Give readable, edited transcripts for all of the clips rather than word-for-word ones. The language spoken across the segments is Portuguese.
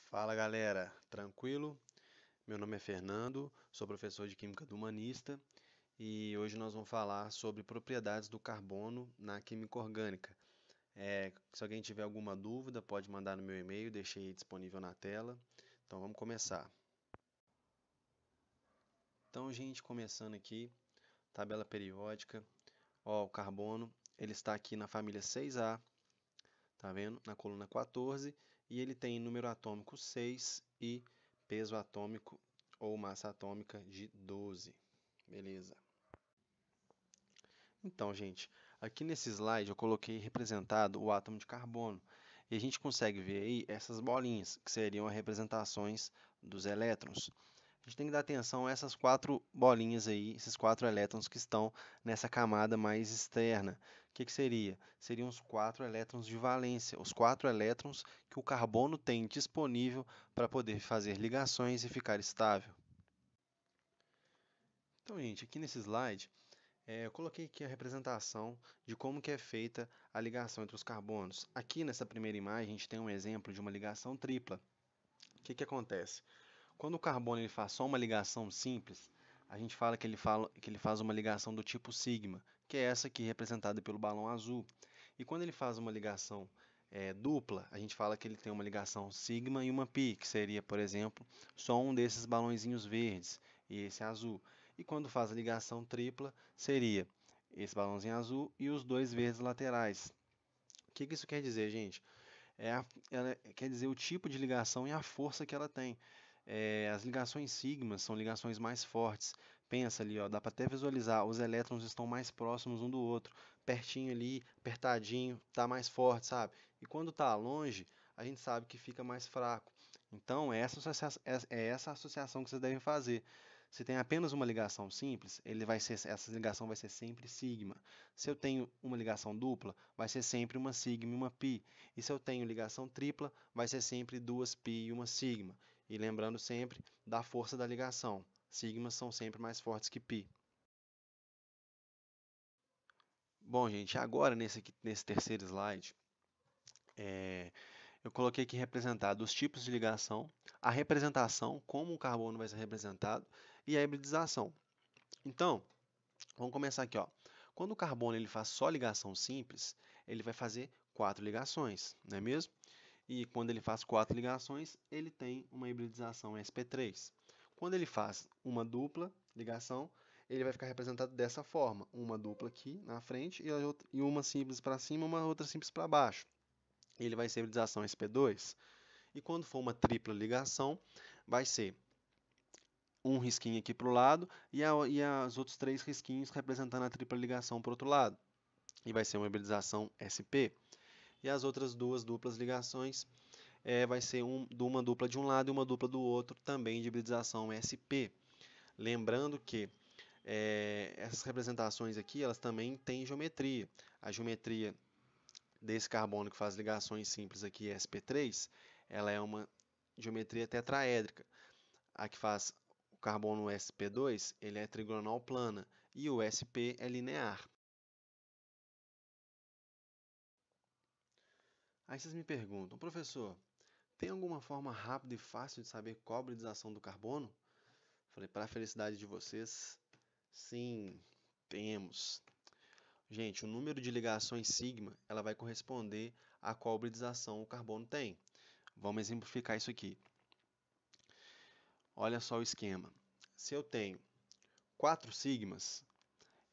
Fala galera, tranquilo? Meu nome é Fernando, sou professor de Química do Humanista e hoje nós vamos falar sobre propriedades do carbono na química orgânica. Se alguém tiver alguma dúvida, pode mandar no meu e-mail, deixei disponível na tela. Então vamos começar. Então, gente, começando aqui, tabela periódica. Ó, o carbono, ele está aqui na família 6A, tá vendo? Na coluna 14, e ele tem número atômico 6 e peso atômico ou massa atômica de 12. Beleza. Então, gente, aqui nesse slide eu coloquei representado o átomo de carbono. E a gente consegue ver aí essas bolinhas, que seriam as representações dos elétrons. A gente tem que dar atenção a essas quatro bolinhas aí, esses quatro elétrons que estão nessa camada mais externa. O que seria? Seriam os quatro elétrons de valência, os quatro elétrons que o carbono tem disponível para poder fazer ligações e ficar estável. Então, gente, aqui nesse slide, eu coloquei aqui a representação de como que é feita a ligação entre os carbonos. Aqui nessa primeira imagem, a gente tem um exemplo de uma ligação tripla. O que acontece? Quando o carbono ele faz só uma ligação simples, a gente fala que ele faz uma ligação do tipo sigma, que é essa aqui representada pelo balão azul. E quando ele faz uma ligação dupla, a gente fala que ele tem uma ligação sigma e uma pi, que seria, por exemplo, só um desses balõezinhos verdes e esse azul. E quando faz a ligação tripla, seria esse balãozinho azul e os dois verdes laterais. O que isso quer dizer, gente? Ela quer dizer o tipo de ligação e a força que ela tem. As ligações sigma são ligações mais fortes. Pensa ali, ó, dá para até visualizar, os elétrons estão mais próximos um do outro, pertinho ali, apertadinho, tá mais forte, sabe? E quando tá longe, a gente sabe que fica mais fraco. Então, é essa associação que vocês devem fazer. Se tem apenas uma ligação simples, essa ligação vai ser sempre sigma. Se eu tenho uma ligação dupla, vai ser sempre uma sigma e uma pi. E se eu tenho ligação tripla, vai ser sempre duas π e uma sigma. E lembrando sempre da força da ligação. Sigmas são sempre mais fortes que π. Bom, gente, agora nesse terceiro slide, eu coloquei aqui representado os tipos de ligação, a representação, como o carbono vai ser representado, e a hibridização. Então, vamos começar aqui, ó. Quando o carbono ele faz só ligação simples, ele vai fazer quatro ligações, não é mesmo? E quando ele faz quatro ligações, ele tem uma hibridização sp3. Quando ele faz uma dupla ligação, ele vai ficar representado dessa forma: uma dupla aqui na frente e uma simples para cima, uma outra simples para baixo. Ele vai ser hibridização sp2. E quando for uma tripla ligação, vai ser um risquinho aqui para o lado e os outros três risquinhos representando a tripla ligação para o outro lado. E vai ser uma hibridização sp. E as outras duas duplas ligações vai ser uma dupla de um lado e uma dupla do outro, também de hibridização sp. Lembrando que essas representações aqui, elas também têm geometria. A geometria desse carbono que faz ligações simples aqui, sp3, ela é uma geometria tetraédrica. A que faz o carbono sp2, ele é trigonal plana e o sp é linear. Aí vocês me perguntam, professor, tem alguma forma rápida e fácil de saber qual a hibridização do carbono? Falei, para a felicidade de vocês, sim, temos. Gente, o número de ligações sigma, ela vai corresponder a qual hibridização o carbono tem. Vamos exemplificar isso aqui. Olha só o esquema. Se eu tenho 4 sigmas,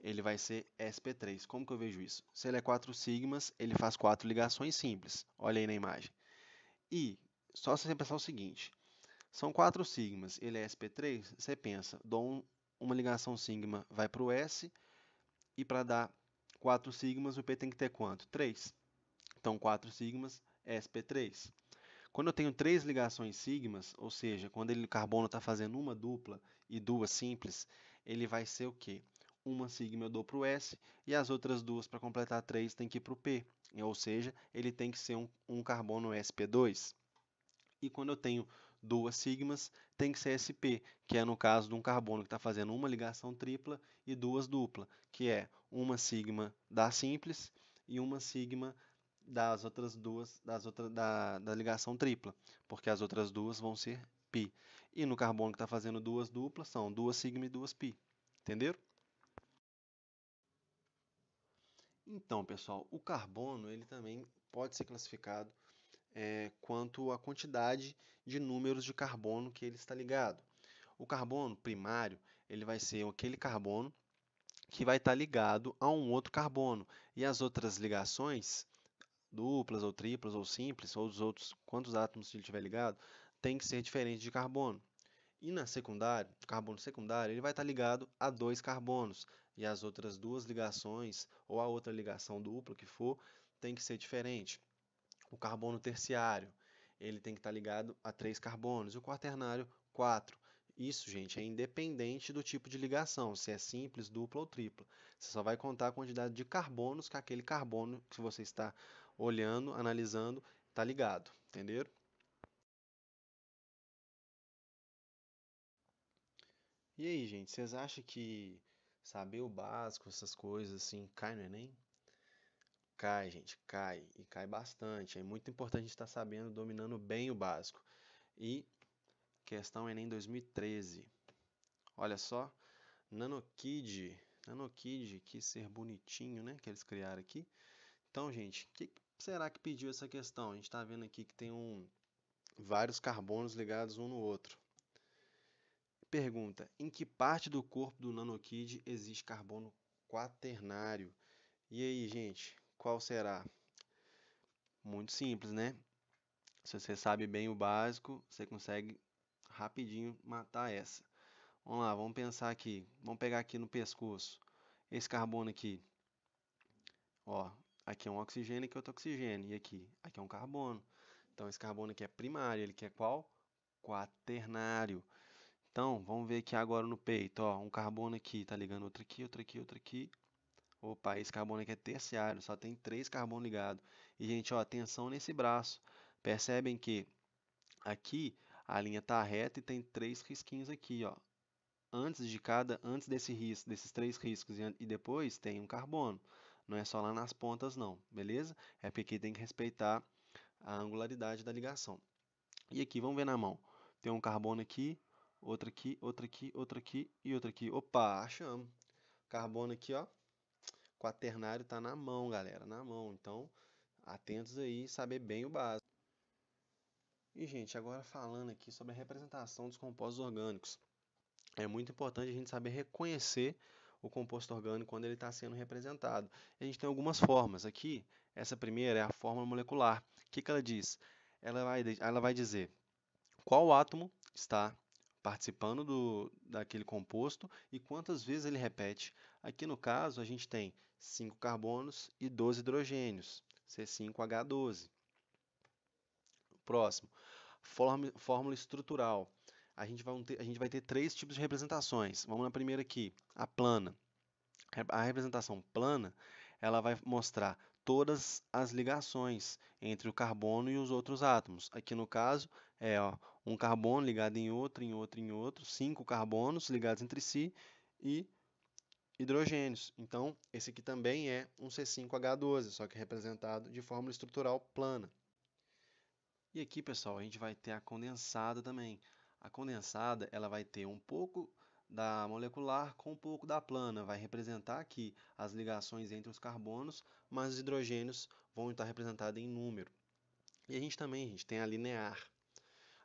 ele vai ser sp3. Como que eu vejo isso? Se ele é 4 sigmas, ele faz 4 ligações simples. Olha aí na imagem. E, só você pensar o seguinte, são 4 sigmas, ele é sp3, você pensa, dou uma ligação sigma vai para o S, e para dar 4 sigmas, o P tem que ter quanto? 3. Então, 4 sigmas é sp3. Quando eu tenho 3 ligações sigmas, ou seja, quando o carbono está fazendo uma dupla e duas simples, ele vai ser o quê? Uma sigma eu dou para o S e as outras duas, para completar 3, tem que ir para o P. Ou seja, ele tem que ser um carbono sp2. E quando eu tenho duas sigmas, tem que ser sp, que é no caso de um carbono que está fazendo uma ligação tripla e duas dupla, que é uma sigma da simples e uma sigma das outras duas, da ligação tripla, porque as outras duas vão ser π. E no carbono que está fazendo duas duplas, são duas sigma e duas π. Entenderam? Então, pessoal, o carbono ele também pode ser classificado quanto à quantidade de números de carbono que ele está ligado. O carbono primário ele vai ser aquele carbono que vai estar ligado a um outro carbono. E as outras ligações, duplas ou triplas ou simples, ou os outros, quantos átomos ele tiver ligado, tem que ser diferente de carbono. E na secundária, o carbono secundário, ele vai estar ligado a dois carbonos. E as outras duas ligações, ou a outra ligação dupla que for, tem que ser diferente. O carbono terciário, ele tem que estar ligado a três carbonos. E o quaternário, quatro. Isso, gente, é independente do tipo de ligação, se é simples, dupla ou tripla. Você só vai contar a quantidade de carbonos que aquele carbono que você está olhando, analisando, está ligado. Entenderam? E aí, gente, vocês acham que saber o básico, essas coisas assim, cai no Enem? Cai, gente, cai. E cai bastante. É muito importante estar sabendo, dominando bem o básico. E questão Enem 2013. Olha só, NanoKid. NanoKid quis ser bonitinho, né? Que eles criaram aqui. Então, gente, o que será que pediu essa questão? A gente está vendo aqui que tem vários carbonos ligados um no outro. Pergunta: em que parte do corpo do NanoKid existe carbono quaternário? E aí, gente, qual será? Muito simples, né? Se você sabe bem o básico, você consegue rapidinho matar essa. Vamos lá, vamos pensar aqui. Vamos pegar aqui no pescoço. Esse carbono aqui, ó, aqui é um oxigênio, aqui é outro oxigênio. E aqui? Aqui é um carbono. Então, esse carbono aqui é primário, ele quer qual? Quaternário. Então, vamos ver aqui agora no peito, ó, um carbono aqui, tá ligando outro aqui, outro aqui, outro aqui. Opa, esse carbono aqui é terciário, só tem três carbonos ligados. E, gente, ó, atenção nesse braço. Percebem que aqui a linha está reta e tem três risquinhos aqui, ó. Antes desse risco, desses três riscos e depois tem um carbono. Não é só lá nas pontas, não, beleza? É porque aqui tem que respeitar a angularidade da ligação. E aqui, vamos ver na mão. Tem um carbono aqui, outro aqui, outro aqui, outro aqui e outro aqui. Opa, achamos. Carbono aqui, ó. Quaternário está na mão, galera, na mão. Então, atentos aí, saber bem o básico. E, gente, agora falando aqui sobre a representação dos compostos orgânicos. É muito importante a gente saber reconhecer o composto orgânico quando ele está sendo representado. A gente tem algumas formas. Aqui, essa primeira é a fórmula molecular. O que ela diz? Ela vai dizer qual átomo está participando daquele composto e quantas vezes ele repete. Aqui no caso, a gente tem 5 carbonos e 12 hidrogênios, C5H12. Próximo, fórmula estrutural. A gente vai ter três tipos de representações. Vamos na primeira aqui, a plana. A representação plana, ela vai mostrar todas as ligações entre o carbono e os outros átomos. Aqui no caso, ó, um carbono ligado em outro, em outro, em outro, 5 carbonos ligados entre si e hidrogênios. Então, esse aqui também é um C5H12, só que representado de fórmula estrutural plana. E aqui, pessoal, a gente vai ter a condensada também. A condensada, ela vai ter um pouco da molecular com um pouco da plana. Vai representar aqui as ligações entre os carbonos, mas os hidrogênios vão estar representados em número. E a gente também, gente, tem a linear.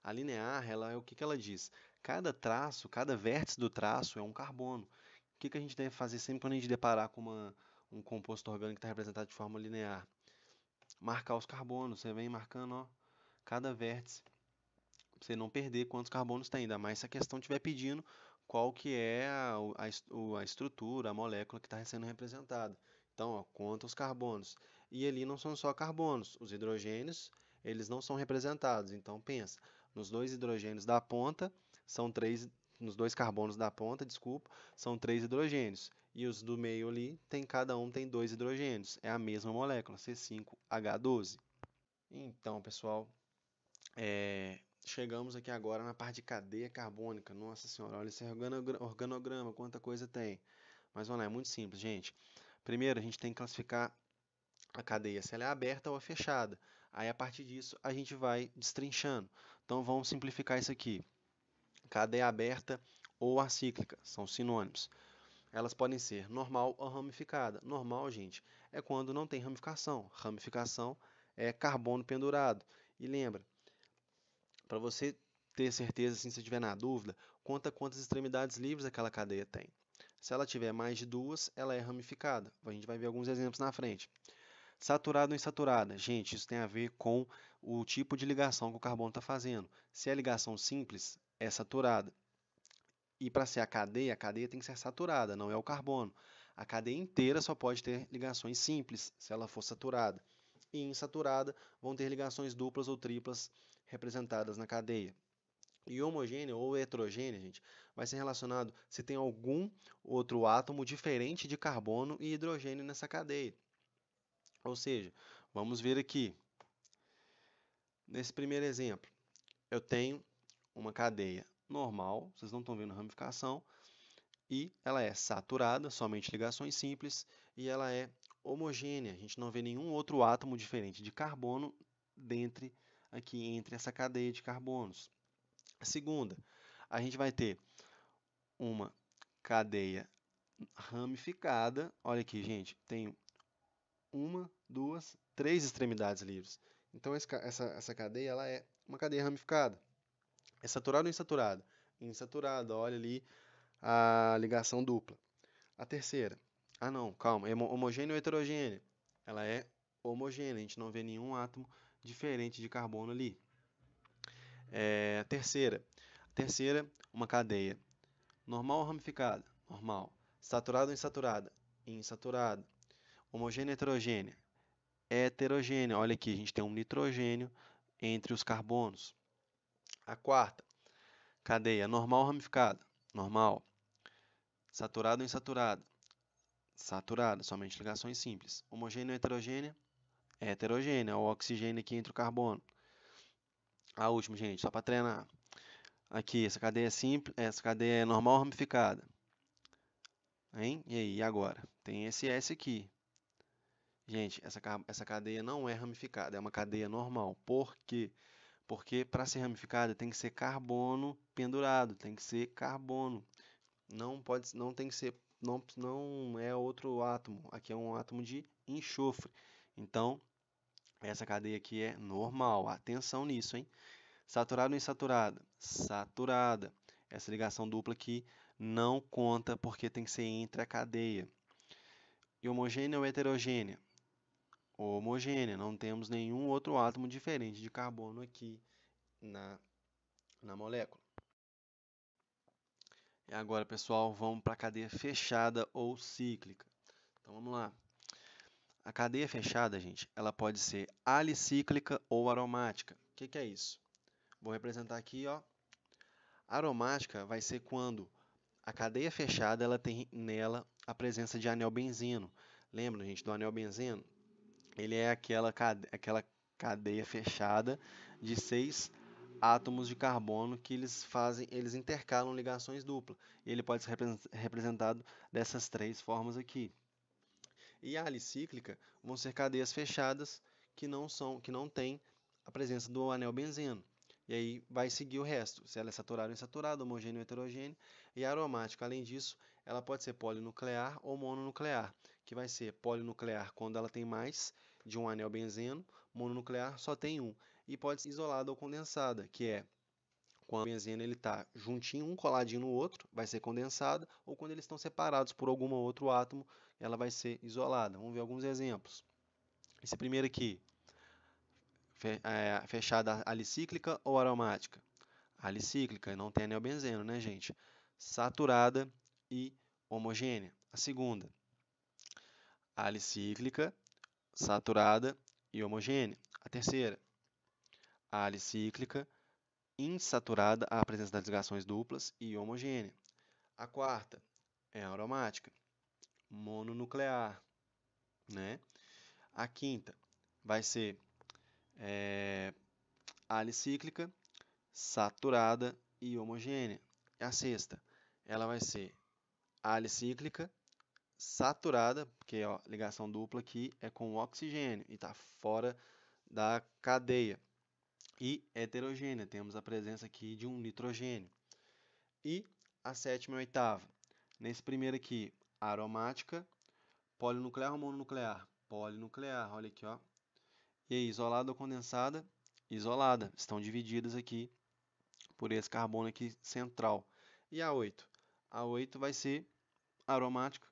A linear, ela é o que que ela diz? Cada traço, cada vértice do traço é um carbono. O que que a gente deve fazer sempre quando a gente deparar com um composto orgânico que está representado de forma linear? Marcar os carbonos. Você vem marcando, ó, cada vértice, para você não perder quantos carbonos tem, ainda mais se a questão estiver pedindo qual que é a estrutura, a molécula que está sendo representada. Então, ó, conta os carbonos. E ali não são só carbonos, os hidrogênios, eles não são representados. Então, pensa, nos dois hidrogênios da ponta, são três, nos dois carbonos da ponta, desculpa, são três hidrogênios. E os do meio ali, cada um tem dois hidrogênios. É a mesma molécula, C5H12. Então, pessoal, chegamos aqui agora na parte de cadeia carbônica. Nossa senhora, olha esse organograma, quanta coisa tem. Mas vamos lá, é muito simples, gente. Primeiro, a gente tem que classificar a cadeia, se ela é aberta ou é fechada. Aí, a partir disso, a gente vai destrinchando. Então, vamos simplificar isso aqui. Cadeia aberta ou acíclica, são sinônimos. Elas podem ser normal ou ramificada. Normal, gente, é quando não tem ramificação. Ramificação é carbono pendurado. E lembra, para você ter certeza, assim, se estiver na dúvida, conta quantas extremidades livres aquela cadeia tem. Se ela tiver mais de duas, ela é ramificada. A gente vai ver alguns exemplos na frente. Saturado ou insaturada. Gente, isso tem a ver com o tipo de ligação que o carbono está fazendo. Se é ligação simples, é saturada. E para ser a cadeia tem que ser saturada, não é o carbono. A cadeia inteira só pode ter ligações simples, se ela for saturada. E insaturada vão ter ligações duplas ou triplas representadas na cadeia. E homogênea ou heterogênea, gente, vai ser relacionado se tem algum outro átomo diferente de carbono e hidrogênio nessa cadeia. Ou seja, vamos ver aqui. Nesse primeiro exemplo, eu tenho uma cadeia normal, vocês não estão vendo ramificação, e ela é saturada, somente ligações simples, e ela é homogênea. A gente não vê nenhum outro átomo diferente de carbono entre essa cadeia de carbonos. A segunda, a gente vai ter uma cadeia ramificada. Olha aqui, gente, tem uma, duas, três extremidades livres. Então, essa cadeia ela é uma cadeia ramificada. É saturada ou insaturada? Insaturada, olha ali a ligação dupla. A terceira, não, calma, é homogênea ou heterogênea? Ela é homogênea, a gente não vê nenhum átomo diferente de carbono ali. Terceira, uma cadeia normal ou ramificada? Normal. Saturada ou insaturada? Insaturada. Homogênea ou heterogênea? Heterogênea. Olha aqui, a gente tem um nitrogênio entre os carbonos. A quarta, cadeia normal ou ramificada? Normal. Saturada ou insaturada? Saturada, somente ligações simples. Homogênea ou heterogênea? É heterogênea, o oxigênio aqui entre o carbono. A última, gente, só para treinar. Aqui, essa cadeia é simples, essa cadeia é normal ou ramificada? Hein? E aí, agora? Tem esse S aqui. Gente, essa cadeia não é ramificada, é uma cadeia normal. Por quê? Porque para ser ramificada tem que ser carbono pendurado, tem que ser carbono. Não tem que ser, não é outro átomo. Aqui é um átomo de enxofre. Então, essa cadeia aqui é normal. Atenção nisso, hein? Saturada ou insaturada? Saturada. Essa ligação dupla aqui não conta porque tem que ser entre a cadeia. E homogênea ou heterogênea? Homogênea. Não temos nenhum outro átomo diferente de carbono aqui na molécula. E agora, pessoal, vamos para a cadeia fechada ou cíclica. Então, vamos lá. A cadeia fechada, gente, ela pode ser alicíclica ou aromática. O que é isso? Vou representar aqui, ó. Aromática vai ser quando a cadeia fechada ela tem nela a presença de anel benzeno. Lembra, gente, do anel benzeno? Ele é aquela cadeia fechada de 6 átomos de carbono que eles intercalam ligações duplas. E ele pode ser representado dessas 3 formas aqui. E a alicíclica vão ser cadeias fechadas que não têm a presença do anel benzeno. E aí vai seguir o resto, se ela é saturada ou insaturada, homogênea ou heterogênea, e aromática. Além disso, ela pode ser polinuclear ou mononuclear, que vai ser polinuclear quando ela tem mais de um anel benzeno, mononuclear só tem um. E pode ser isolada ou condensada, que é quando o benzeno está juntinho, um coladinho no outro, vai ser condensada, ou quando eles estão separados por algum outro átomo, ela vai ser isolada. Vamos ver alguns exemplos. Esse primeiro aqui, fechada alicíclica ou aromática? Alicíclica, não tem anel benzeno, né, gente? Saturada e homogênea. A segunda, alicíclica, saturada e homogênea. A terceira, alicíclica, insaturada, a presença das ligações duplas e homogênea. A quarta é aromática, mononuclear, né? A quinta vai ser alicíclica, saturada e homogênea. A sexta, ela vai ser alicíclica, saturada, porque ó, ligação dupla aqui é com o oxigênio e está fora da cadeia. E heterogênea, temos a presença aqui de um nitrogênio. E a sétima e a oitava. Nesse primeiro aqui, aromática, polinuclear ou mononuclear? Polinuclear, olha aqui, ó. E aí, isolada ou condensada? Isolada. Estão divididas aqui por esse carbono aqui central. E a 8? A 8 vai ser aromática,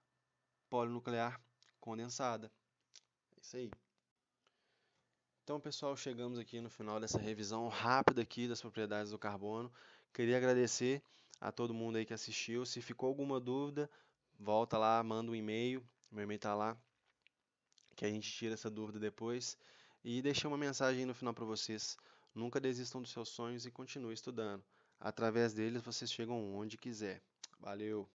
polinuclear, condensada. É isso aí. Então, pessoal, chegamos aqui no final dessa revisão rápida aqui das propriedades do carbono. Queria agradecer a todo mundo aí que assistiu. Se ficou alguma dúvida, volta lá, manda um e-mail. Meu e-mail está lá, que a gente tira essa dúvida depois. E deixei uma mensagem aí no final para vocês. Nunca desistam dos seus sonhos e continue estudando. Através deles, vocês chegam onde quiser. Valeu!